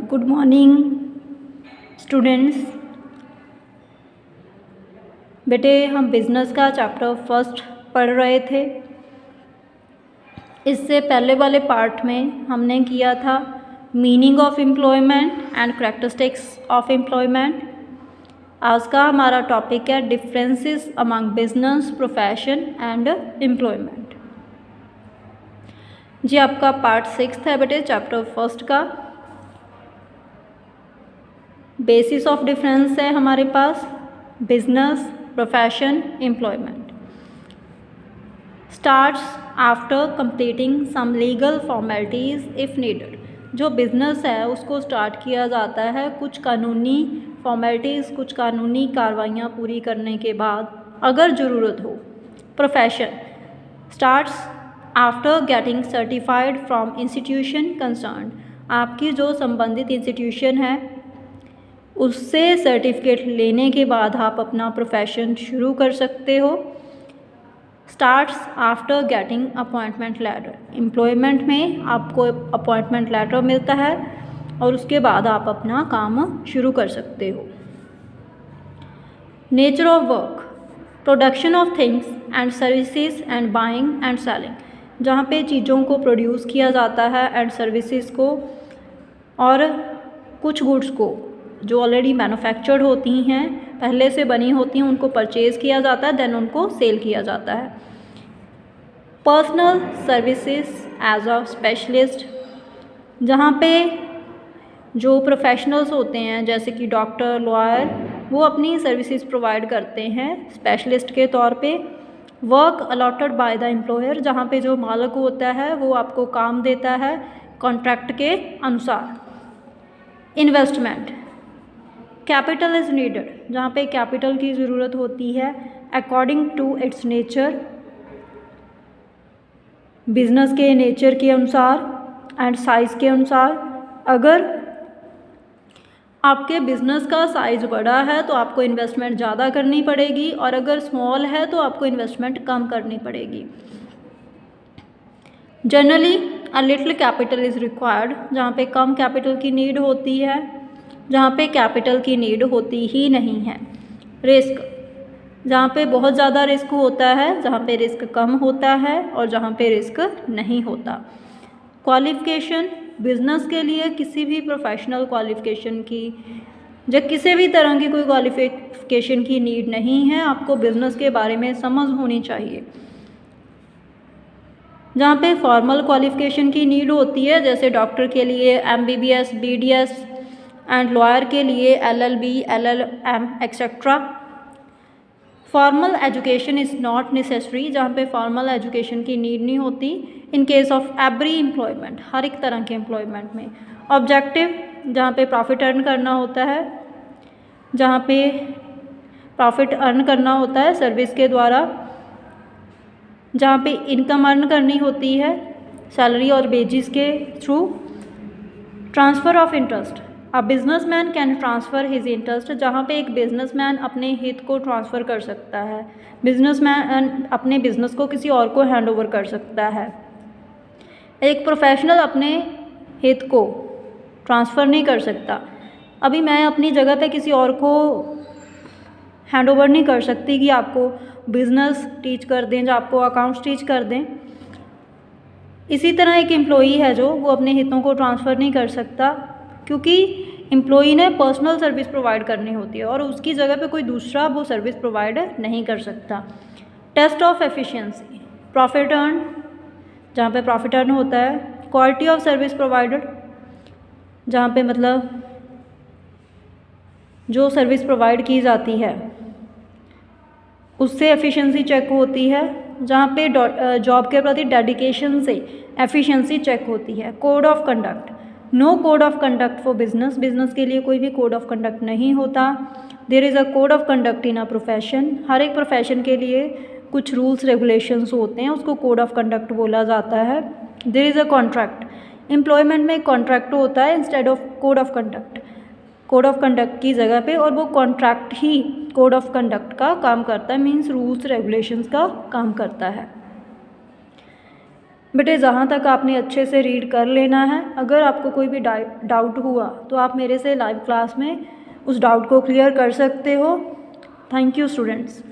Good morning students. बेटे हम business का चैप्टर फर्स्ट पढ़ रहे थे। इससे पहले वाले पार्ट में हमने किया था meaning of employment and characteristics of employment. आज का हमारा टॉपिक है differences among business, profession and employment. जी आपका पार्ट 6 है बेटे चैप्टर फर्स्ट का। बेसिस ऑफ डिफरेंस है हमारे पास business, profession, employment. Starts after completing some legal formalities if needed. जो बिज़नेस है उसको स्टार्ट किया जाता है कुछ कानूनी फॉर्मेलिटीज़, कुछ कानूनी कार्रवाइयाँ पूरी करने के बाद अगर ज़रूरत हो। Profession starts after getting certified from institution concern. आपकी जो संबंधित इंस्टीट्यूशन है उससे सर्टिफिकेट लेने के बाद आप अपना प्रोफेशन शुरू कर सकते हो। Starts after getting appointment letter. Employment में आपको अपॉइंटमेंट लेटर मिलता है और उसके बाद आप अपना काम शुरू कर सकते हो। Nature of work production of things and services and buying and selling. जहाँ पे चीज़ों को प्रोड्यूस किया जाता है एंड सर्विसेज को, और कुछ गुड्स को जो ऑलरेडी मैन्युफैक्चर्ड होती हैं, पहले से बनी होती हैं, उनको परचेज़ किया जाता है, देन उनको सेल किया जाता है। Personal services as a specialist. जहाँ पे जो प्रोफेशनल्स होते हैं जैसे कि डॉक्टर, लॉयर, वो अपनी सर्विसेज प्रोवाइड करते हैं स्पेशलिस्ट के तौर पे। Work allotted by the employer. जहाँ पे जो मालिक होता है वो आपको काम देता है कॉन्ट्रैक्ट के अनुसार। Investment capital is needed. जहाँ पे कैपिटल की ज़रूरत होती है according to its nature, business के नेचर के अनुसार एंड साइज़ के अनुसार। अगर आपके बिज़नेस का साइज़ बड़ा है तो आपको इन्वेस्टमेंट ज़्यादा करनी पड़ेगी, और अगर स्मॉल है तो आपको इन्वेस्टमेंट कम करनी पड़ेगी। Generally a little capital is required. जहाँ पे कम कैपिटल की नीड होती है, जहाँ पे कैपिटल की नीड होती ही नहीं है। रिस्क जहाँ पे बहुत ज़्यादा रिस्क होता है, जहाँ पे रिस्क कम होता है और जहाँ पे रिस्क नहीं होता। क्वालिफ़िकेशन बिज़नेस के लिए किसी भी प्रोफेशनल क्वालिफ़िकेशन की या किसी भी तरह की कोई क्वालिफ़िकेशन की नीड नहीं है। आपको बिज़नेस के बारे में समझ होनी चाहिए। जहाँ पे फॉर्मल क्वालिफ़िकेशन की नीड होती है, जैसे डॉक्टर के लिए MBBS, BDS एंड लॉयर के लिए LLB, LLM etcetera. Formal education is not necessary. जहाँ पे फॉर्मल एजुकेशन की नीड नहीं होती in case of every employment, हर एक तरह के एम्प्लॉयमेंट में। ऑब्जेक्टिव जहाँ पे प्रॉफिट अर्न करना होता है, जहाँ पे प्रॉफिट अर्न करना होता है सर्विस के द्वारा, जहाँ पे इनकम अर्न करनी होती है सैलरी और वेजेस के through. Transfer of interest a businessman can transfer his interest. जहाँ पे एक बिजनेसमैन अपने हित को ट्रांसफ़र कर सकता है, बिजनेसमैन अपने बिजनेस को किसी और को हैंड ओवर कर सकता है। एक प्रोफेशनल अपने हित को ट्रांसफ़र नहीं कर सकता। अभी मैं अपनी जगह पे किसी और को हैंड ओवर नहीं कर सकती कि आपको बिज़नेस टीच कर दें या आपको अकाउंट्स टीच कर दें। इसी तरह एक एम्प्लॉई है जो वो अपने हितों को ट्रांसफ़र नहीं कर सकता, क्योंकि एम्प्लॉई ने पर्सनल सर्विस प्रोवाइड करनी होती है और उसकी जगह पे कोई दूसरा वो सर्विस प्रोवाइड नहीं कर सकता। Test of efficiency profit earn, जहाँ पे प्रॉफिट अर्न होता है। क्वालिटी ऑफ सर्विस प्रोवाइडेड, जहाँ पे मतलब जो सर्विस प्रोवाइड की जाती है उससे एफिशिएंसी चेक होती है, जहाँ पे जॉब के प्रति डेडिकेशन से एफिशिएंसी चेक होती है। Code of conduct no code of conduct for business. Business के लिए कोई भी कोड ऑफ कंडक्ट नहीं होता। There is a code of conduct in a profession. हर एक प्रोफेशन के लिए कुछ रूल्स रेगुलेशंस होते हैं, उसको कोड ऑफ कंडक्ट बोला जाता है। There is a contract. Employment में कॉन्ट्रैक्ट होता है instead of code of conduct, code of conduct की जगह पे, और वो कॉन्ट्रैक्ट ही कोड ऑफ कंडक्ट का काम करता है, मीन्स रूल्स रेगुलेशंस का काम करता है। बेटे जहाँ तक आपने अच्छे से रीड कर लेना है। अगर आपको कोई भी डाउट हुआ तो आप मेरे से लाइव क्लास में उस डाउट को क्लियर कर सकते हो। Thank you students.